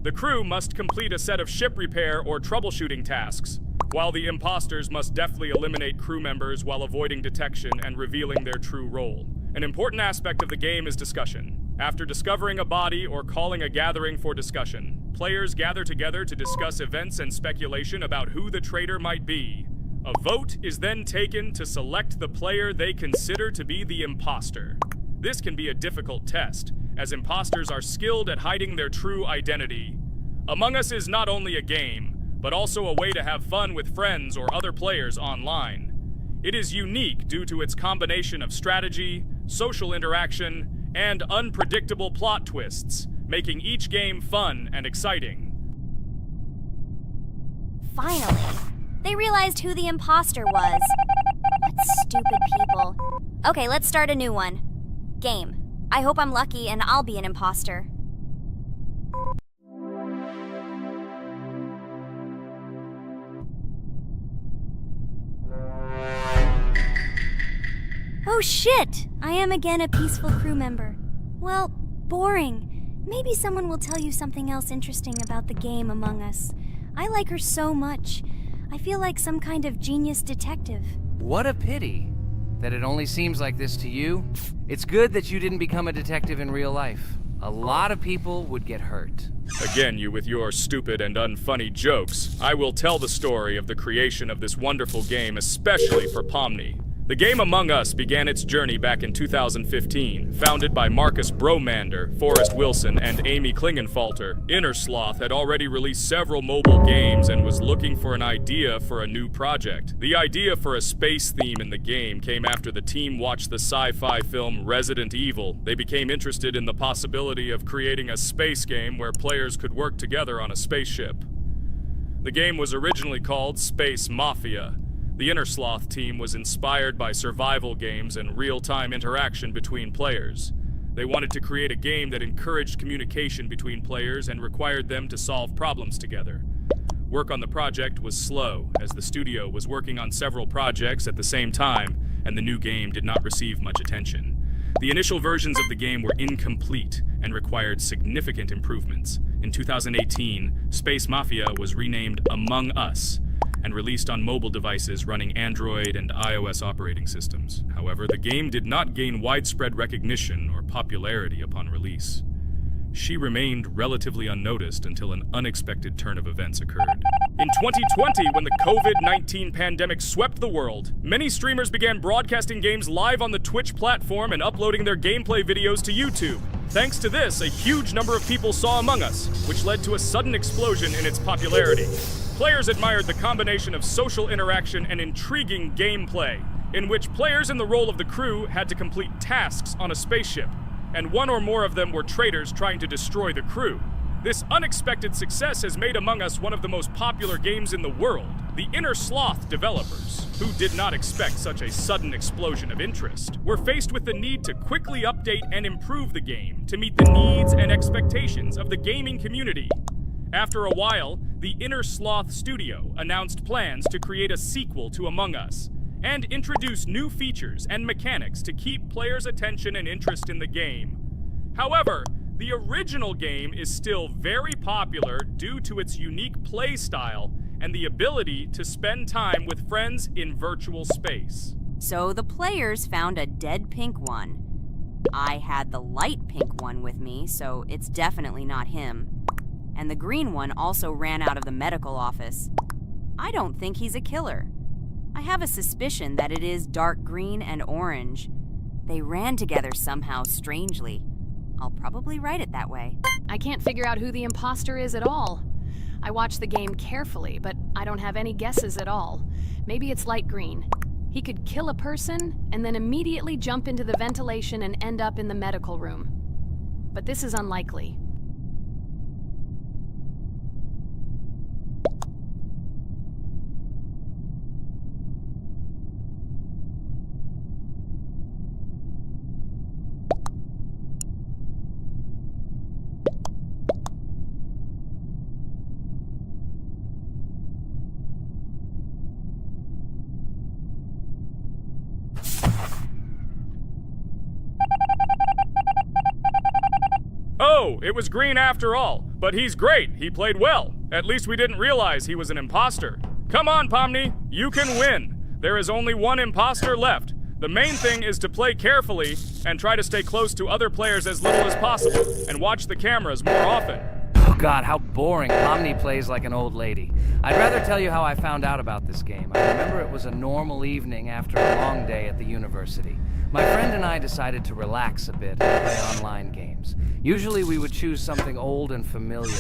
The crew must complete a set of ship repair or troubleshooting tasks, while the imposters must deftly eliminate crew members while avoiding detection and revealing their true role. An important aspect of the game is discussion. After discovering a body or calling a gathering for discussion, players gather together to discuss events and speculation about who the traitor might be. A vote is then taken to select the player they consider to be the imposter. This can be a difficult test, as imposters are skilled at hiding their true identity. Among Us is not only a game, but also a way to have fun with friends or other players online. It is unique due to its combination of strategy, social interaction, and unpredictable plot twists, making each game fun and exciting. Finally, they realized who the imposter was. What stupid people. Okay, let's start a new one. Game. I hope I'm lucky and I'll be an imposter. Oh shit! I am again a peaceful crew member. Well, boring. Maybe someone will tell you something else interesting about the game Among Us. I like her so much. I feel like some kind of genius detective. What a pity that it only seems like this to you. It's good that you didn't become a detective in real life. A lot of people would get hurt. Again, you with your stupid and unfunny jokes. I will tell the story of the creation of this wonderful game, especially for Pomni. The game Among Us began its journey back in 2015. Founded by Marcus Bromander, Forrest Wilson, and Amy Klingenfalter, Innersloth had already released several mobile games and was looking for an idea for a new project. The idea for a space theme in the game came after the team watched the sci-fi film Resident Evil. They became interested in the possibility of creating a space game where players could work together on a spaceship. The game was originally called Space Mafia. The Innersloth team was inspired by survival games and real-time interaction between players. They wanted to create a game that encouraged communication between players and required them to solve problems together. Work on the project was slow, as the studio was working on several projects at the same time, and the new game did not receive much attention. The initial versions of the game were incomplete and required significant improvements. In 2018, Space Mafia was renamed Among Us, and released on mobile devices running Android and iOS operating systems. However, the game did not gain widespread recognition or popularity upon release. She remained relatively unnoticed until an unexpected turn of events occurred. In 2020, when the COVID-19 pandemic swept the world, many streamers began broadcasting games live on the Twitch platform and uploading their gameplay videos to YouTube. Thanks to this, a huge number of people saw Among Us, which led to a sudden explosion in its popularity. Players admired the combination of social interaction and intriguing gameplay, in which players in the role of the crew had to complete tasks on a spaceship, and one or more of them were traitors trying to destroy the crew. This unexpected success has made Among Us one of the most popular games in the world. The Innersloth developers, who did not expect such a sudden explosion of interest, were faced with the need to quickly update and improve the game to meet the needs and expectations of the gaming community. After a while, the Innersloth studio announced plans to create a sequel to Among Us and introduce new features and mechanics to keep players' attention and interest in the game. However, the original game is still very popular due to its unique play style and the ability to spend time with friends in virtual space. So the players found a dead pink one. I had the light pink one with me, so it's definitely not him. And the green one also ran out of the medical office. I don't think he's a killer. I have a suspicion that it is dark green and orange. They ran together somehow strangely. I'll probably write it that way. I can't figure out who the imposter is at all. I watched the game carefully, but I don't have any guesses at all. Maybe it's light green. He could kill a person and then immediately jump into the ventilation and end up in the medical room. But this is unlikely. So, it was green after all. But he's great. He played well. At least we didn't realize he was an imposter. Come on, Pomni. You can win. There is only one imposter left. The main thing is to play carefully and try to stay close to other players as little as possible and watch the cameras more often. Oh God, how boring. Pomni plays like an old lady. I'd rather tell you how I found out about this game. I remember it was a normal evening after a long day at the university. My friend and I decided to relax a bit and play online games. Usually we would choose something old and familiar.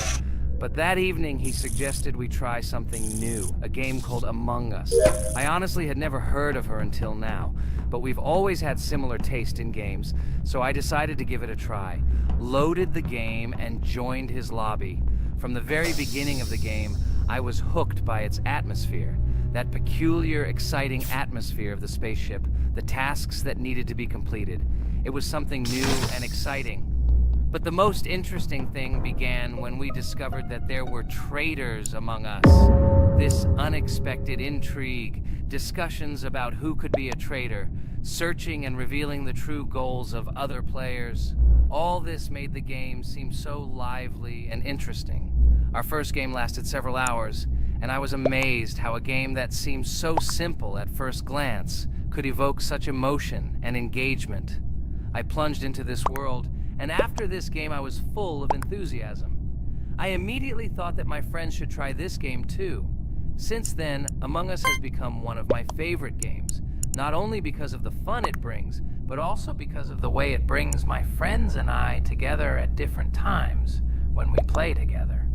But that evening, he suggested we try something new, a game called Among Us. I honestly had never heard of her until now, but we've always had similar taste in games, so I decided to give it a try. Loaded the game and joined his lobby. From the very beginning of the game, I was hooked by its atmosphere. That peculiar, exciting atmosphere of the spaceship, the tasks that needed to be completed. It was something new and exciting. But the most interesting thing began when we discovered that there were traitors among us. This unexpected intrigue, discussions about who could be a traitor, searching and revealing the true goals of other players. All this made the game seem so lively and interesting. Our first game lasted several hours, and I was amazed how a game that seemed so simple at first glance could evoke such emotion and engagement. I plunged into this world, and after this game I was full of enthusiasm. I immediately thought that my friends should try this game too. Since then, Among Us has become one of my favorite games, not only because of the fun it brings, but also because of the way it brings my friends and I together at different times when we play together.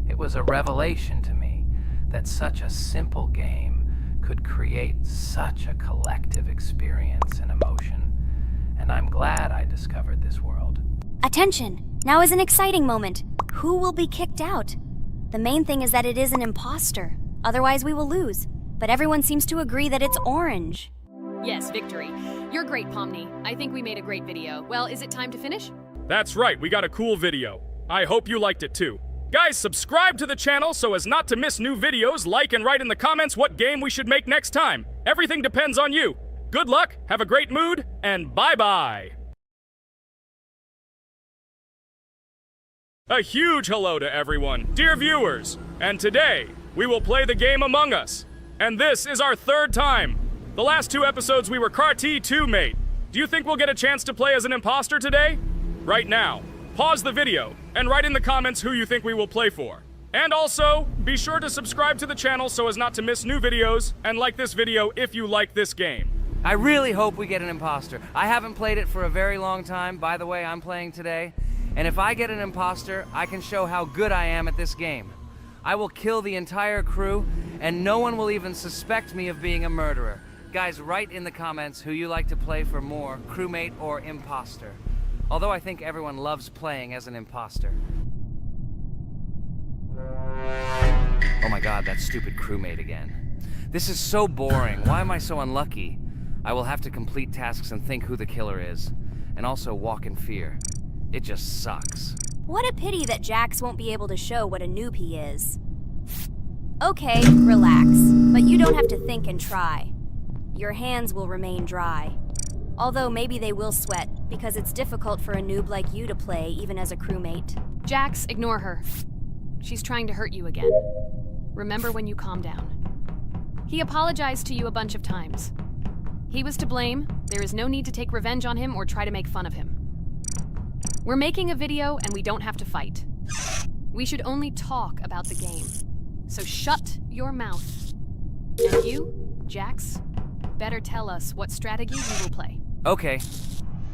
It was a revelation to me that such a simple game could create such a collective experience and emotion. And I'm glad I discovered this world. Attention! Now is an exciting moment. Who will be kicked out? The main thing is that it is an imposter. Otherwise we will lose. But everyone seems to agree that it's orange. Yes, victory. You're great, Pomni. I think we made a great video. Well, is it time to finish? That's right, we got a cool video. I hope you liked it too. Guys, subscribe to the channel so as not to miss new videos, like and write in the comments what game we should make next time. Everything depends on you. Good luck, have a great mood, and bye-bye! A huge hello to everyone, dear viewers, and today we will play the game Among Us. And this is our third time. The last two episodes we were CAR-T 2-mate. Do you think we'll get a chance to play as an imposter today? Right now, pause the video and write in the comments who you think we will play for. And also, be sure to subscribe to the channel so as not to miss new videos, and like this video if you like this game. I really hope we get an imposter. I haven't played it for a very long time. By the way, I'm playing today. And if I get an imposter, I can show how good I am at this game. I will kill the entire crew, and no one will even suspect me of being a murderer. Guys, write in the comments who you like to play for more, crewmate or imposter. Although I think everyone loves playing as an imposter. Oh my God, that stupid crewmate again. This is so boring. Why am I so unlucky? I will have to complete tasks and think who the killer is, and also walk in fear. It just sucks. What a pity that Jax won't be able to show what a noob he is. Okay, relax, but you don't have to think and try. Your hands will remain dry. Although maybe they will sweat, because it's difficult for a noob like you to play even as a crewmate. Jax, ignore her. She's trying to hurt you again. Remember when you calm down. He apologized to you a bunch of times. He was to blame. There is no need to take revenge on him or try to make fun of him. We're making a video and we don't have to fight. We should only talk about the game. So shut your mouth. And you, Jax, better tell us what strategy you will play. Okay,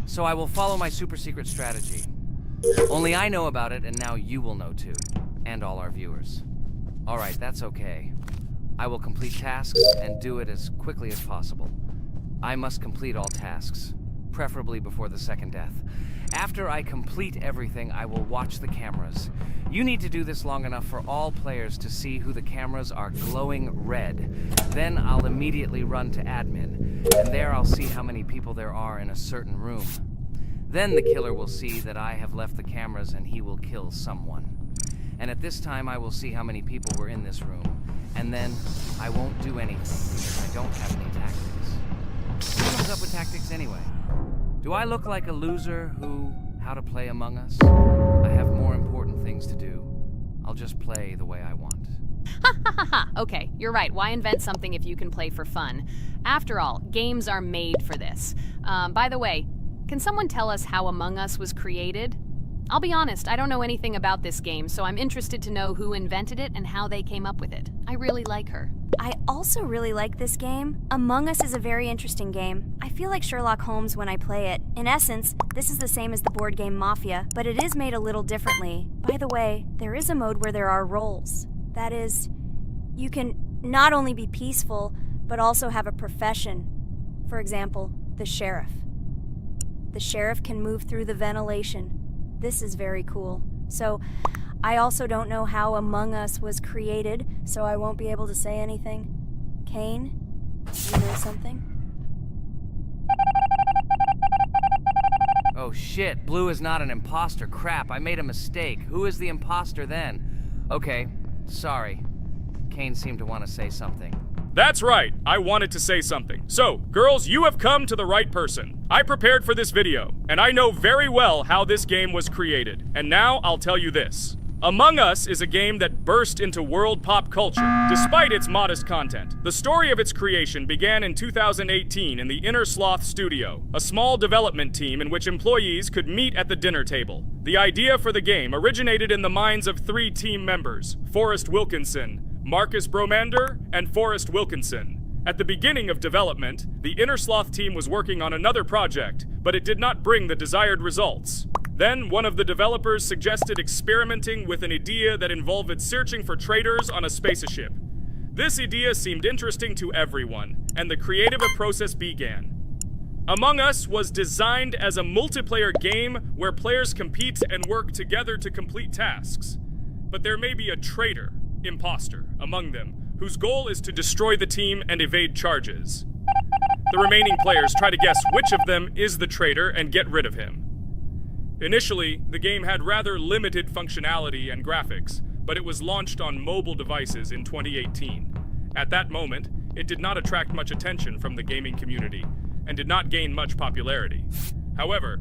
so I will follow my super secret strategy. Only I know about it, and now you will know too. And all our viewers. Alright, that's okay. I will complete tasks and do it as quickly as possible. I must complete all tasks, preferably before the second death. After I complete everything, I will watch the cameras. You need to do this long enough for all players to see who the cameras are glowing red. Then I'll immediately run to admin, and there I'll see how many people there are in a certain room. Then the killer will see that I have left the cameras and he will kill someone. And at this time I will see how many people were in this room. And then I won't do anything because I don't have any tactics. Who comes up with tactics anyway? Do I look like a loser who how to play Among Us? I have more important things to do. I'll just play the way I want. Ha ha ha ha! Okay, you're right. Why invent something if you can play for fun? After all, games are made for this. By the way, can someone tell us how Among Us was created? I'll be honest, I don't know anything about this game, so I'm interested to know who invented it and how they came up with it. I really like her. I also really like this game. Among Us is a very interesting game. I feel like Sherlock Holmes when I play it. In essence, this is the same as the board game Mafia, but it is made a little differently. By the way, there is a mode where there are roles. That is, you can not only be peaceful, but also have a profession. For example, the sheriff. The sheriff can move through the ventilation. This is very cool. So, I also don't know how Among Us was created, so I won't be able to say anything. Kane, you know something? Oh shit, Blue is not an imposter. Crap, I made a mistake. Who is the imposter then? Okay, sorry. Kane seemed to want to say something. That's right, I wanted to say something. So, girls, you have come to the right person. I prepared for this video, and I know very well how this game was created. And now I'll tell you this. Among Us is a game that burst into world pop culture, despite its modest content. The story of its creation began in 2018 in the Inner Sloth Studio, a small development team in which employees could meet at the dinner table. The idea for the game originated in the minds of 3 team members, Forrest Wilkinson, Marcus Bromander, and Forrest Wilkinson. At the beginning of development, the Inner Sloth team was working on another project, but it did not bring the desired results. Then, one of the developers suggested experimenting with an idea that involved searching for traitors on a spaceship. This idea seemed interesting to everyone, and the creative process began. Among Us was designed as a multiplayer game where players compete and work together to complete tasks. But there may be a traitor, imposter, among them, whose goal is to destroy the team and evade charges. The remaining players try to guess which of them is the traitor and get rid of him. Initially, the game had rather limited functionality and graphics, but it was launched on mobile devices in 2018. At that moment, it did not attract much attention from the gaming community, and did not gain much popularity. However,